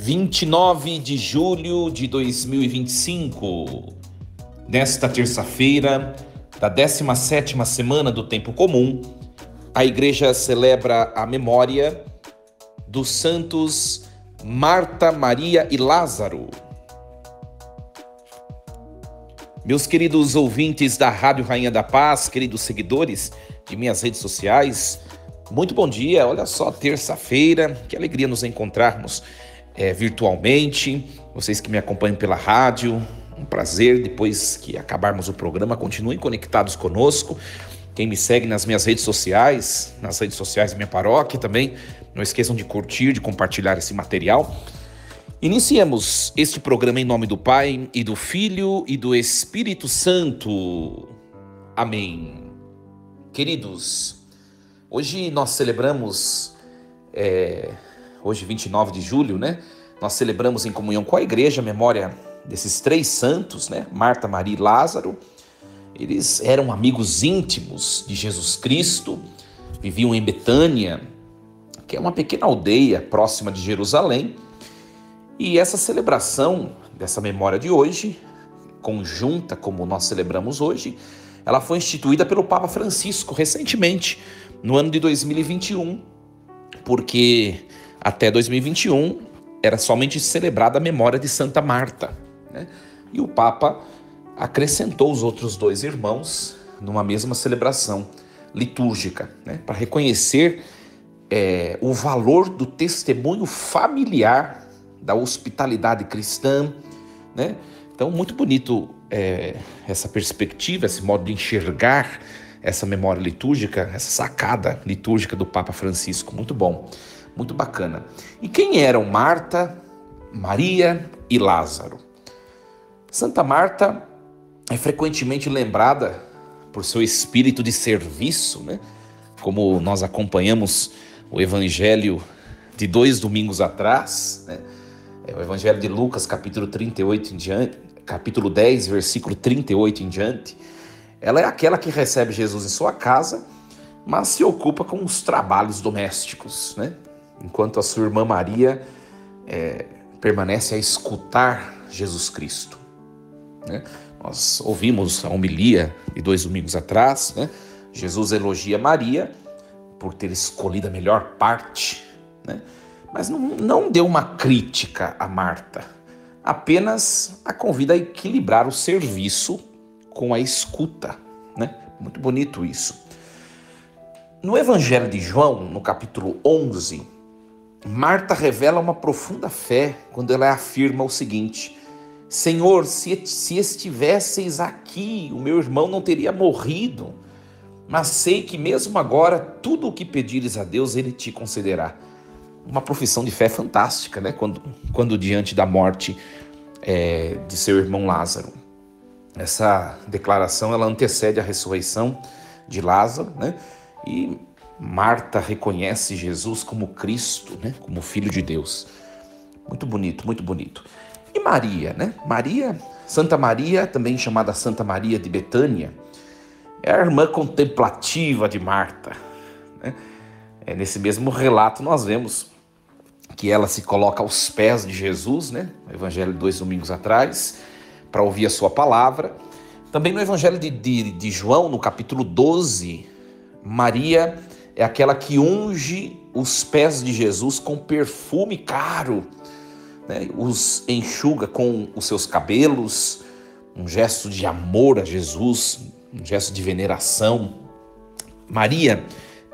29 de julho de 2025, nesta terça-feira da 17ª semana do Tempo Comum, a Igreja celebra a memória dos santos Marta, Maria e Lázaro. Meus queridos ouvintes da Rádio Rainha da Paz, queridos seguidores de minhas redes sociais, muito bom dia. Olha só, terça-feira, que alegria nos encontrarmos virtualmente. Vocês que me acompanham pela rádio, um prazer. Depois que acabarmos o programa, continuem conectados conosco. Quem me segue nas minhas redes sociais, nas redes sociais da minha paróquia também, não esqueçam de curtir, de compartilhar esse material. Iniciemos este programa em nome do Pai, e do Filho, e do Espírito Santo. Amém. Queridos, hoje nós celebramos, hoje 29 de julho, né? Nós celebramos em comunhão com a igreja a memória desses três santos, né? Marta, Maria e Lázaro. Eles eram amigos íntimos de Jesus Cristo, viviam em Betânia, que é uma pequena aldeia próxima de Jerusalém. E essa celebração dessa memória de hoje, conjunta como nós celebramos hoje, ela foi instituída pelo Papa Francisco recentemente, no ano de 2021, porque até 2021 era somente celebrada a memória de Santa Marta, né? E o Papa acrescentou os outros dois irmãos numa mesma celebração litúrgica, né? Para reconhecer o valor do testemunho familiar da hospitalidade cristã, né? Então, muito bonito essa perspectiva, esse modo de enxergar essa memória litúrgica, essa sacada litúrgica do Papa Francisco. Muito bom, muito bacana. E quem eram Marta, Maria e Lázaro? Santa Marta é frequentemente lembrada por seu espírito de serviço, né? Como nós acompanhamos o Evangelho de 2 domingos atrás, né? O Evangelho de Lucas, capítulo 38 em diante, capítulo 10, versículo 38 em diante. Ela é aquela que recebe Jesus em sua casa, mas se ocupa com os trabalhos domésticos, né? Enquanto a sua irmã Maria permanece a escutar Jesus Cristo, né? Nós ouvimos a homilia de 2 domingos atrás, né? Jesus elogia Maria por ter escolhido a melhor parte, né? Mas não deu uma crítica a Marta, apenas a convida a equilibrar o serviço com a escuta, né? Muito bonito isso. No Evangelho de João, no capítulo 11, Marta revela uma profunda fé quando ela afirma o seguinte: Senhor, se estivesseis aqui, o meu irmão não teria morrido, mas sei que mesmo agora tudo o que pedires a Deus, Ele te concederá. Uma profissão de fé fantástica, né? Quando diante da morte de seu irmão Lázaro. Essa declaração ela antecede a ressurreição de Lázaro, né? E Marta reconhece Jesus como Cristo, né? Como Filho de Deus. Muito bonito, muito bonito. E Maria, né? Santa Maria, também chamada Santa Maria de Betânia, é a irmã contemplativa de Marta, né? Nesse mesmo relato nós vemos que ela se coloca aos pés de Jesus, né? No Evangelho de 2 domingos atrás, para ouvir a sua palavra. Também no Evangelho de João, no capítulo 12, Maria é aquela que unge os pés de Jesus com perfume caro, né? Os enxuga com os seus cabelos, um gesto de amor a Jesus, um gesto de veneração. Maria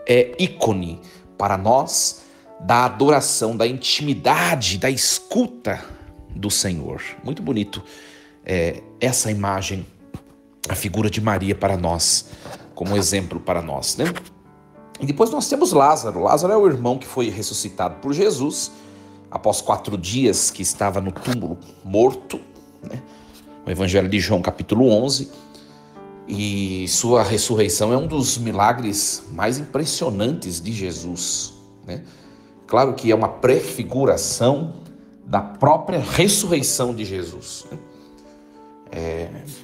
é ícone para nós da adoração, da intimidade, da escuta do Senhor. Muito bonito essa imagem, a figura de Maria para nós, como exemplo para nós, né? E depois nós temos Lázaro. Lázaro é o irmão que foi ressuscitado por Jesus após 4 dias que estava no túmulo morto, né? O Evangelho de João, capítulo 11. E sua ressurreição é um dos milagres mais impressionantes de Jesus, né? Claro que é uma prefiguração da própria ressurreição de Jesus, né?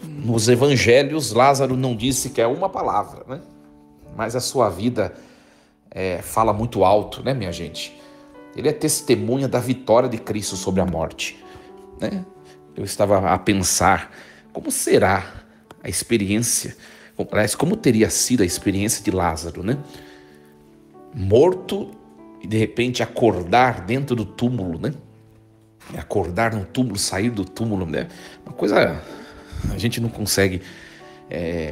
Nos evangelhos, Lázaro não disse sequer uma palavra, né? Mas a sua vida fala muito alto, né, minha gente? ele é testemunha da vitória de Cristo sobre a morte, né? Eu estava a pensar, como será a experiência, aliás, como teria sido a experiência de Lázaro, né? Morto e de repente acordar dentro do túmulo, né? Acordar no túmulo, sair do túmulo, né? Uma coisa, a gente não consegue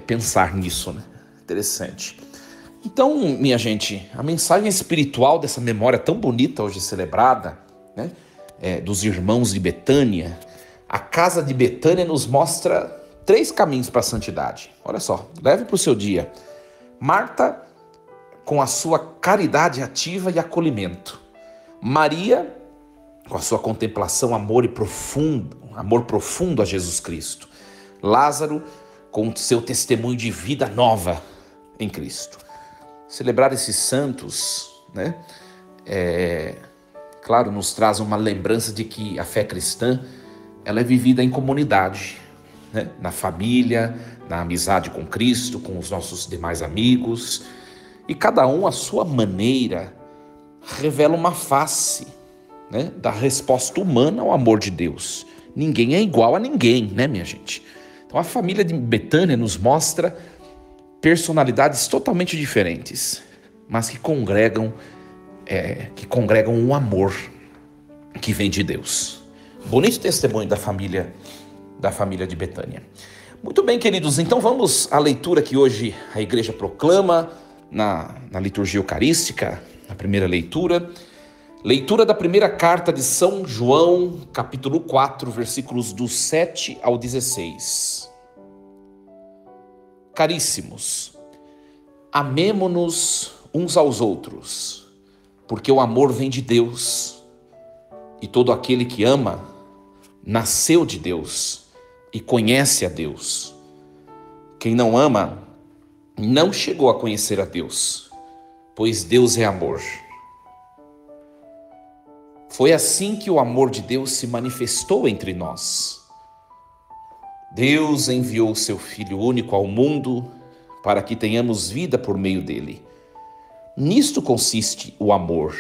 pensar nisso, né? Interessante. Então, minha gente, a mensagem espiritual dessa memória tão bonita hoje celebrada, né? Dos irmãos de Betânia, a casa de Betânia nos mostra 3 caminhos para a santidade. Olha só, leve para o seu dia. Marta, com a sua caridade ativa e acolhimento. Maria, com a sua contemplação, amor profundo a Jesus Cristo. Lázaro, com o seu testemunho de vida nova em Cristo. Celebrar esses santos, né? Claro, nos traz uma lembrança de que a fé cristã, ela é vivida em comunidade, né? Na família, na amizade com Cristo, com os nossos demais amigos. E cada um, à sua maneira, revela uma face, né, da resposta humana ao amor de Deus. Ninguém é igual a ninguém, né, minha gente? Então a família de Betânia nos mostra personalidades totalmente diferentes, mas que congregam um amor que vem de Deus. Bonito testemunho da família de Betânia. Muito bem, queridos, então vamos à leitura que hoje a igreja proclama na liturgia eucarística, na primeira leitura. Leitura da primeira carta de São João, capítulo 4, versículos do 7 ao 16. Caríssimos, amemo-nos uns aos outros, porque o amor vem de Deus, e todo aquele que ama nasceu de Deus e conhece a Deus. Quem não ama não chegou a conhecer a Deus, pois Deus é amor. Foi assim que o amor de Deus se manifestou entre nós. Deus enviou o seu Filho único ao mundo para que tenhamos vida por meio dele. Nisto consiste o amor.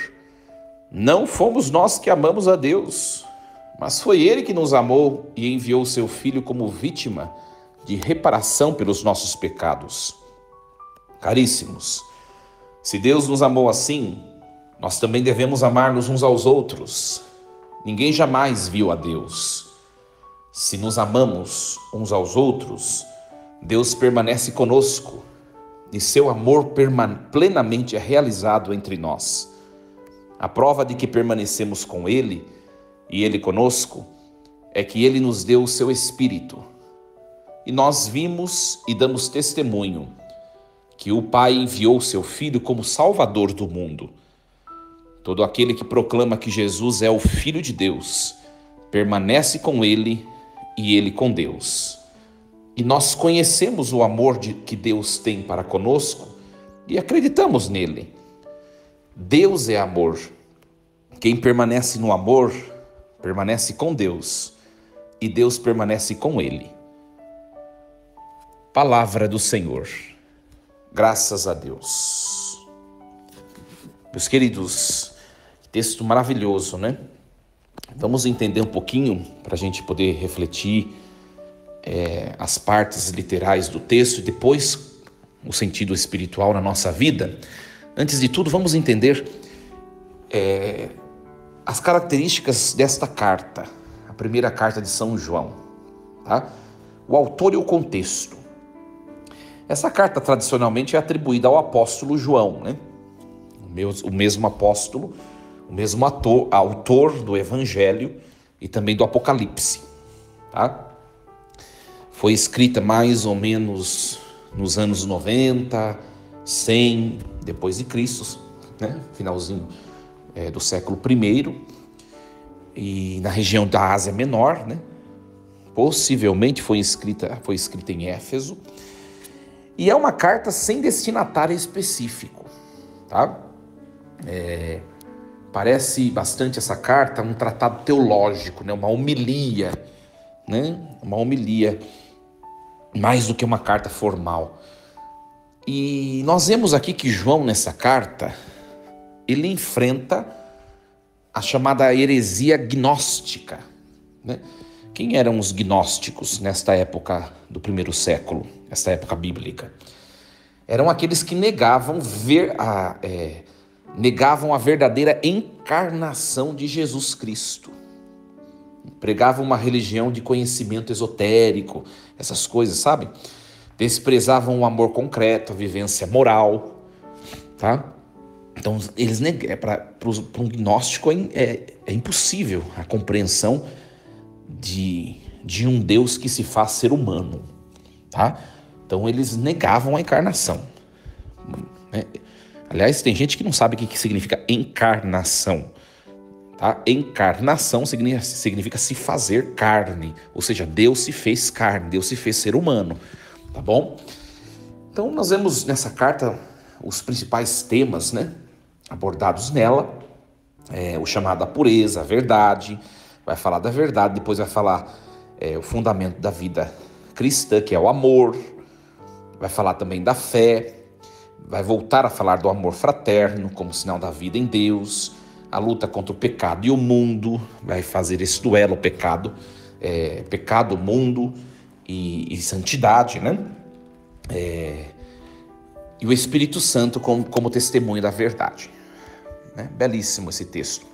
Não fomos nós que amamos a Deus, mas foi Ele que nos amou e enviou o seu Filho como vítima de reparação pelos nossos pecados. Caríssimos, se Deus nos amou assim, nós também devemos amar-nos uns aos outros. Ninguém jamais viu a Deus. Se nos amamos uns aos outros, Deus permanece conosco e seu amor plenamente é realizado entre nós. A prova de que permanecemos com Ele e Ele conosco é que Ele nos deu o seu Espírito. E nós vimos e damos testemunho que o Pai enviou o seu Filho como Salvador do mundo. Todo aquele que proclama que Jesus é o Filho de Deus, permanece com Ele e Ele com Deus. E nós conhecemos o amor que Deus tem para conosco e acreditamos nele. Deus é amor. Quem permanece no amor, permanece com Deus, e Deus permanece com ele. Palavra do Senhor. Graças a Deus. Meus queridos, texto maravilhoso, né? Vamos entender um pouquinho para a gente poder refletir as partes literais do texto e depois o sentido espiritual na nossa vida. Antes de tudo, vamos entender as características desta carta, a primeira carta de São João, tá? O autor e o contexto. Essa carta tradicionalmente é atribuída ao apóstolo João, né? O mesmo apóstolo, o mesmo autor do Evangelho e também do Apocalipse, tá? Foi escrita mais ou menos nos anos 90, 100 depois de Cristo, né? Finalzinho do século I, e na região da Ásia Menor, né? Possivelmente foi escrita em Éfeso, e é uma carta sem destinatário específico, tá? Parece bastante essa carta um tratado teológico, né? Uma homilia, né? Uma homilia, mais do que uma carta formal. E nós vemos aqui que João, nessa carta, ele enfrenta a chamada heresia gnóstica, né? Quem eram os gnósticos nesta época do primeiro século, esta época bíblica? Eram aqueles que negavam a verdadeira encarnação de Jesus Cristo. Pregavam uma religião de conhecimento esotérico, essas coisas, sabe? Desprezavam o amor concreto, a vivência moral, tá? Então, eles para um gnóstico é impossível a compreensão de um Deus que se faz ser humano, tá? Então, eles negavam a encarnação, né? Aliás, tem gente que não sabe o que significa encarnação, tá? Encarnação significa se fazer carne, ou seja, Deus se fez carne, Deus se fez ser humano, tá bom? Então, nós vemos nessa carta os principais temas, né, abordados nela, o chamado à pureza, a verdade, vai falar da verdade, depois vai falar o fundamento da vida cristã, que é o amor, vai falar também da fé, vai voltar a falar do amor fraterno como sinal da vida em Deus, a luta contra o pecado e o mundo, vai fazer esse duelo pecado, mundo e santidade, né? E o Espírito Santo como testemunho da verdade, né? Belíssimo esse texto.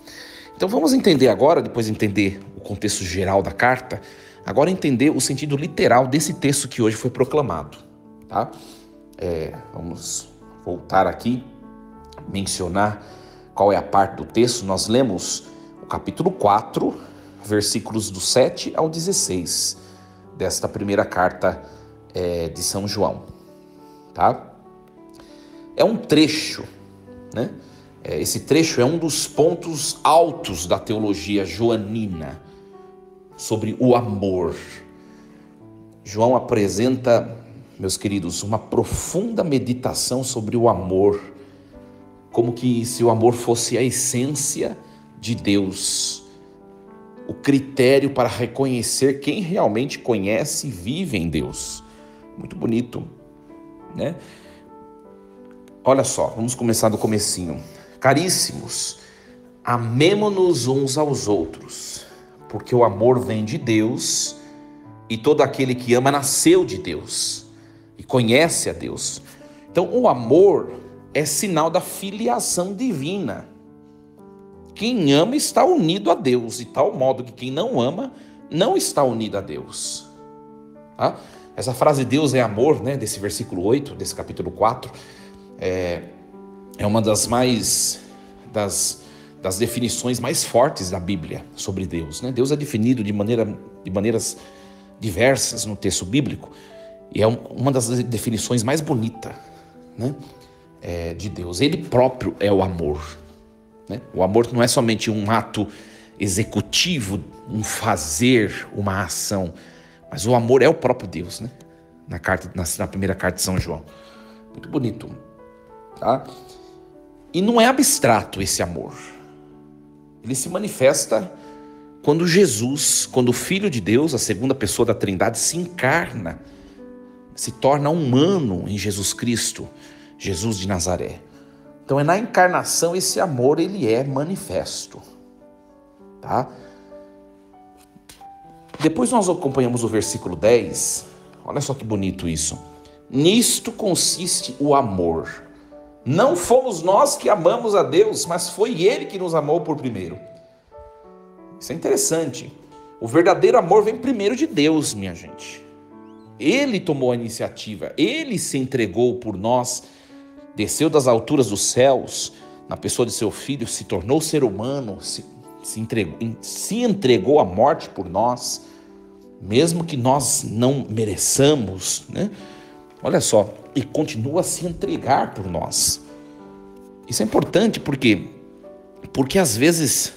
Então vamos entender agora, depois de entender o contexto geral da carta, agora entender o sentido literal desse texto que hoje foi proclamado, tá? Vamos voltar aqui, mencionar qual é a parte do texto. Nós lemos o capítulo 4, versículos do 7 ao 16, desta primeira carta de São João, tá? É um trecho, né? Esse trecho é um dos pontos altos da teologia joanina sobre o amor. João apresenta, meus queridos, uma profunda meditação sobre o amor, como que se o amor fosse a essência de Deus, o critério para reconhecer quem realmente conhece e vive em Deus. Muito bonito, né? Olha só, vamos começar do comecinho. Caríssimos, amemo-nos uns aos outros, porque o amor vem de Deus e todo aquele que ama nasceu de Deus e conhece a Deus. Então, o amor é sinal da filiação divina. Quem ama está unido a Deus, de tal modo que quem não ama não está unido a Deus. Tá? Essa frase Deus é amor, né, desse versículo 8, desse capítulo 4, é uma das definições mais fortes da Bíblia sobre Deus, né? Deus é definido de maneiras diversas no texto bíblico, e é uma das definições mais bonitas, né, de Deus. Ele próprio é o amor, né? O amor não é somente um ato executivo, um fazer, uma ação, mas o amor é o próprio Deus, né? Na primeira carta de São João. Muito bonito, tá? E não é abstrato esse amor. Ele se manifesta quando Jesus, quando o Filho de Deus, a segunda pessoa da Trindade, se encarna, se torna humano em Jesus Cristo, Jesus de Nazaré. Então na encarnação esse amor ele é manifesto, tá? Depois nós acompanhamos o versículo 10, olha só que bonito isso. Nisto consiste o amor. Não fomos nós que amamos a Deus, mas foi Ele que nos amou por primeiro. Isso é interessante. O verdadeiro amor vem primeiro de Deus, minha gente. Ele tomou a iniciativa, Ele se entregou por nós, desceu das alturas dos céus, na pessoa de seu Filho, se tornou ser humano, se entregou à morte por nós, mesmo que nós não mereçamos, né? Olha só, e continua a se entregar por nós. Isso é importante porque às vezes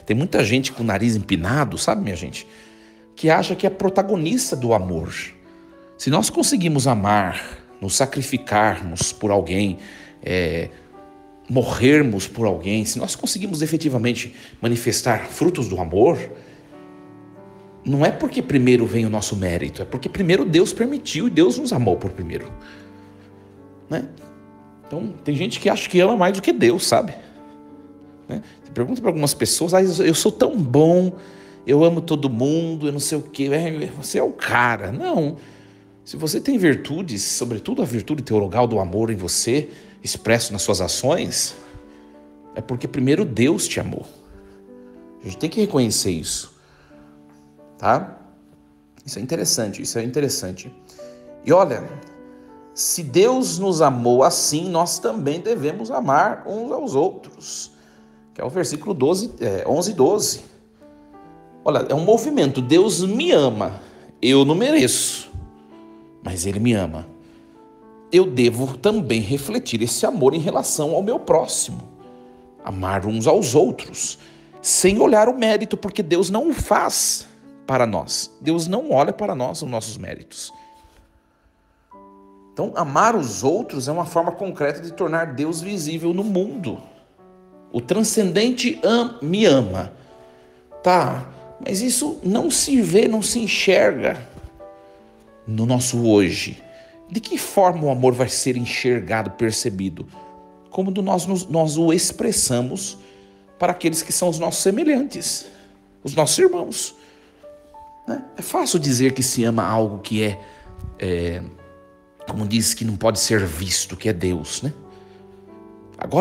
tem muita gente com o nariz empinado, sabe, minha gente, que acha que é protagonista do amor. Se nós conseguimos amar, nos sacrificarmos por alguém, morrermos por alguém, se nós conseguimos efetivamente manifestar frutos do amor, não é porque primeiro vem o nosso mérito, é porque primeiro Deus permitiu e Deus nos amou por primeiro, né? Então tem gente que acha que ama mais do que Deus, sabe? né? Você pergunta para algumas pessoas, eu sou tão bom, eu amo todo mundo, eu não sei o quê, você é o cara. Não. Se você tem virtudes, sobretudo a virtude teologal do amor em você, expresso nas suas ações, é porque primeiro Deus te amou. A gente tem que reconhecer isso, tá? Isso é interessante. E olha, se Deus nos amou assim, nós também devemos amar uns aos outros, que é o versículo 11 e 12. Olha, é um movimento, Deus me ama, eu não mereço, mas Ele me ama. Eu devo também refletir esse amor em relação ao meu próximo, amar uns aos outros, sem olhar o mérito, porque Deus não o faz para nós. Deus não olha para nós os nossos méritos. Então, amar os outros é uma forma concreta de tornar Deus visível no mundo. O transcendente me ama. Tá, mas isso não se vê, não se enxerga no nosso hoje. De que forma o amor vai ser enxergado, percebido? Como nós o expressamos para aqueles que são os nossos semelhantes, os nossos irmãos. É fácil dizer que se ama algo que como diz, que não pode ser visto, que é Deus, né?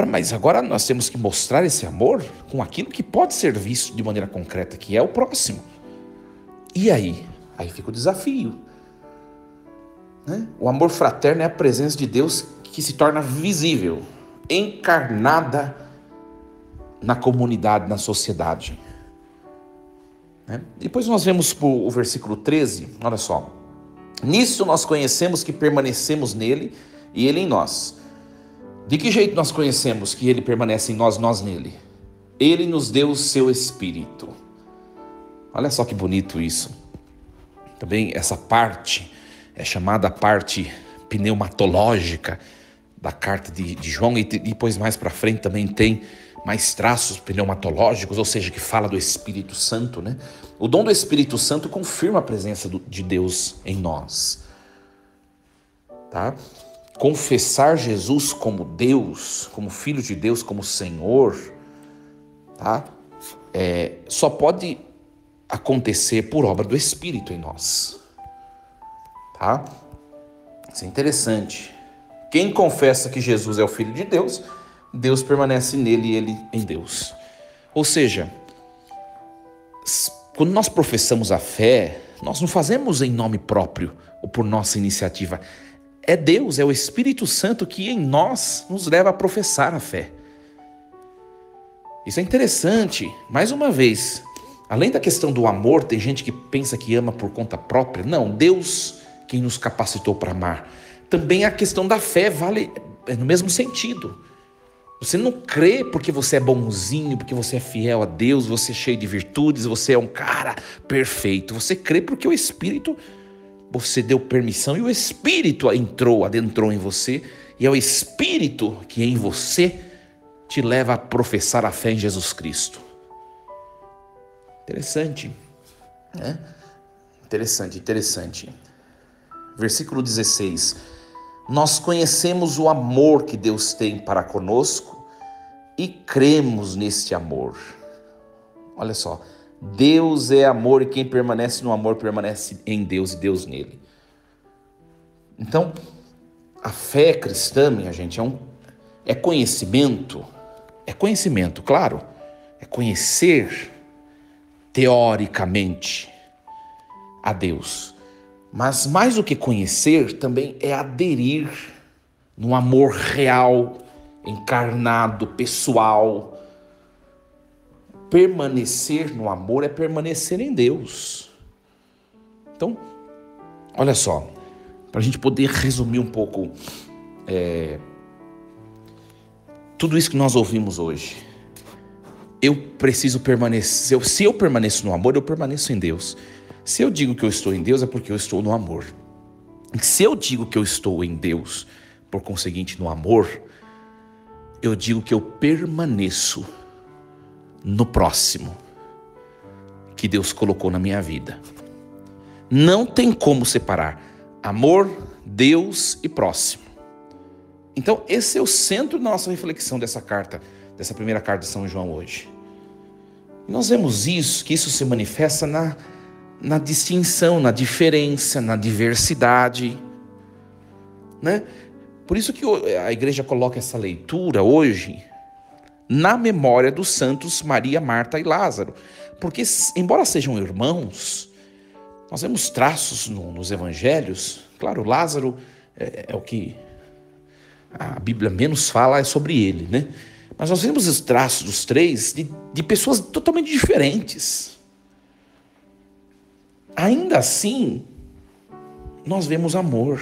Mas agora nós temos que mostrar esse amor com aquilo que pode ser visto de maneira concreta, que é o próximo. E aí? Aí fica o desafio, né? O amor fraterno é a presença de Deus que se torna visível, encarnada na comunidade, na sociedade. Depois nós vemos o versículo 13, olha só. Nisso nós conhecemos que permanecemos nele e ele em nós. De que jeito nós conhecemos que ele permanece em nós, nós nele? Ele nos deu o seu Espírito. Olha só que bonito isso. Também essa parte é chamada parte pneumatológica da carta de João, e depois mais para frente também tem mais traços pneumatológicos, ou seja, que fala do Espírito Santo, né? O dom do Espírito Santo confirma a presença de Deus em nós, tá? Confessar Jesus como Deus, como Filho de Deus, como Senhor, tá? Só pode acontecer por obra do Espírito em nós, tá? Isso é interessante. Quem confessa que Jesus é o Filho de Deus, Deus permanece nele e ele em Deus. Ou seja, quando nós professamos a fé, nós não fazemos em nome próprio ou por nossa iniciativa. É Deus, é o Espírito Santo que em nós nos leva a professar a fé. Isso é interessante. Mais uma vez, além da questão do amor, tem gente que pensa que ama por conta própria. Não, Deus quem nos capacitou para amar. Também a questão da fé vale no mesmo sentido. Você não crê porque você é bonzinho, porque você é fiel a Deus, você é cheio de virtudes, você é um cara perfeito. Você crê porque o Espírito, você deu permissão e o Espírito adentrou em você. E é o Espírito que em você te leva a professar a fé em Jesus Cristo. Interessante, né? Interessante. Versículo 16. Nós conhecemos o amor que Deus tem para conosco e cremos neste amor. Olha só, Deus é amor e quem permanece no amor permanece em Deus e Deus nele. Então, a fé cristã, minha gente, é conhecimento, claro, é conhecer teoricamente a Deus. Mas mais do que conhecer, também é aderir no amor real, encarnado, pessoal. Permanecer no amor é permanecer em Deus. Então, olha só, para a gente poder resumir um pouco tudo isso que nós ouvimos hoje. Eu preciso permanecer, se eu permaneço no amor, eu permaneço em Deus. Se eu digo que eu estou em Deus, é porque eu estou no amor. Se eu digo que eu estou em Deus, por conseguinte, no amor, eu digo que eu permaneço no próximo que Deus colocou na minha vida. Não tem como separar amor, Deus e próximo. Então, esse é o centro da nossa reflexão dessa carta dessa primeira carta de São João hoje. E nós vemos que isso se manifesta na distinção, na diferença, na diversidade, né? Por isso que a igreja coloca essa leitura hoje na memória dos santos Maria, Marta e Lázaro. Porque, embora sejam irmãos, nós vemos traços nos evangelhos. Claro, Lázaro é o que a Bíblia menos fala, é sobre ele, né? Mas nós vemos os traços dos três de pessoas totalmente diferentes. Ainda assim, nós vemos amor.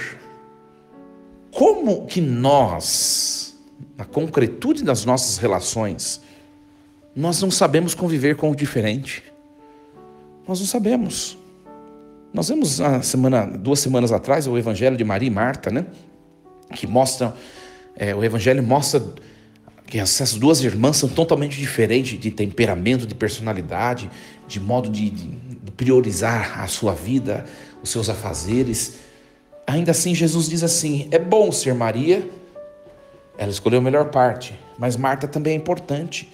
Como que nós, na concretude das nossas relações, nós não sabemos conviver com o diferente? Nós não sabemos. Nós vemos 2 semanas atrás o Evangelho de Maria e Marta, né? Que mostra, o Evangelho mostra que essas duas irmãs são totalmente diferentes de temperamento, de personalidade, de modo de priorizar a sua vida, os seus afazeres. Ainda assim, Jesus diz assim: é bom ser Maria, ela escolheu a melhor parte, mas Marta também é importante,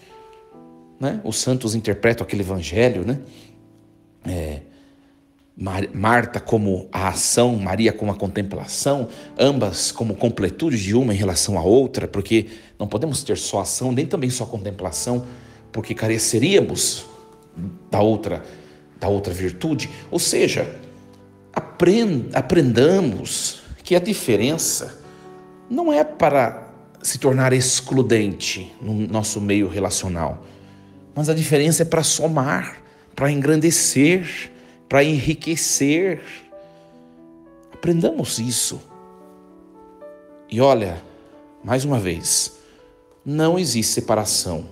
né? Os santos interpretam aquele evangelho, né? Marta como a ação, Maria como a contemplação, ambas como completude de uma em relação à outra, porque não podemos ter só ação, nem também só contemplação, porque careceríamos da outra virtude. Ou seja, aprendamos que a diferença não é para se tornar excludente no nosso meio relacional, mas a diferença é para somar, para engrandecer, para enriquecer. Aprendamos isso. E olha, mais uma vez, não existe separação.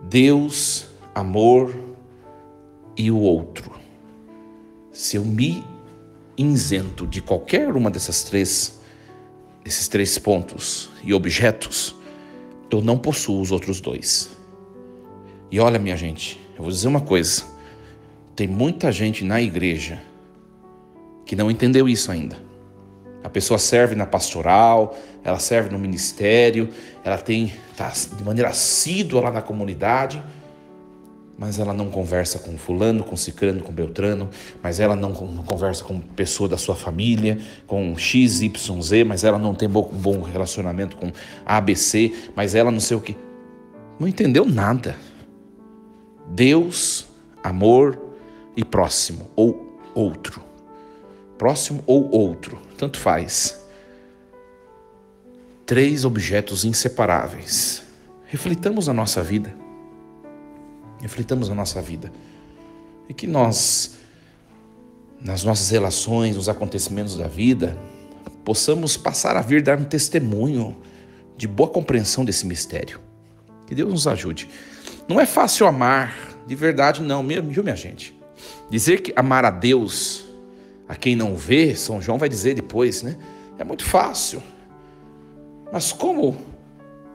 Deus, amor e o outro. Se eu me isento de qualquer uma desses três pontos e objetos, eu não possuo os outros dois. E olha, minha gente, eu vou dizer uma coisa: tem muita gente na igreja que não entendeu isso ainda. A pessoa serve na pastoral, ela serve no ministério, ela está de maneira assídua lá na comunidade, mas ela não conversa com fulano, com cicrano, com beltrano, mas ela não conversa com pessoa da sua família, com X, Y, Z, mas ela não tem bom relacionamento com ABC, mas ela não sei o que. Não entendeu nada. Deus, amor e próximo ou outro. Próximo ou outro, tanto faz. 3 objetos inseparáveis. Reflitamos a nossa vida. Reflitamos a nossa vida. E que nós, nas nossas relações, nos acontecimentos da vida, possamos passar a vir dar um testemunho de boa compreensão desse mistério. Que Deus nos ajude. Não é fácil amar, de verdade não, viu, minha gente? Dizer que amar a Deus, a quem não vê, São João vai dizer depois, né? É muito fácil. Mas como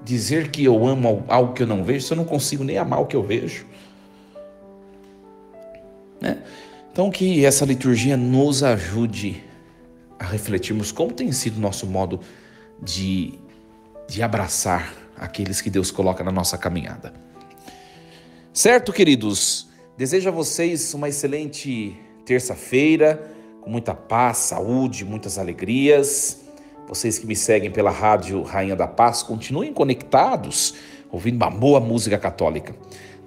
dizer que eu amo algo que eu não vejo se eu não consigo nem amar o que eu vejo? Né? Então que essa liturgia nos ajude a refletirmos como tem sido o nosso modo de abraçar aqueles que Deus coloca na nossa caminhada. Certo, queridos? Desejo a vocês uma excelente terça-feira, com muita paz, saúde, muitas alegrias. Vocês que me seguem pela Rádio Rainha da Paz, continuem conectados, ouvindo uma boa música católica.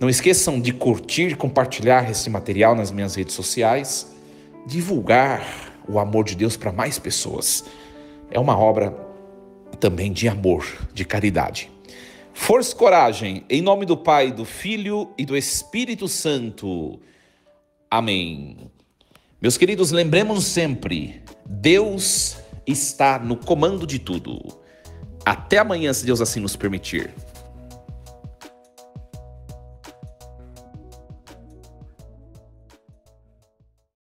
Não esqueçam de curtir, compartilhar esse material nas minhas redes sociais, divulgar o amor de Deus para mais pessoas. É uma obra também de amor, de caridade. Força e coragem, em nome do Pai, do Filho e do Espírito Santo. Amém. Meus queridos, lembremos sempre, Deus está no comando de tudo. Até amanhã, se Deus assim nos permitir.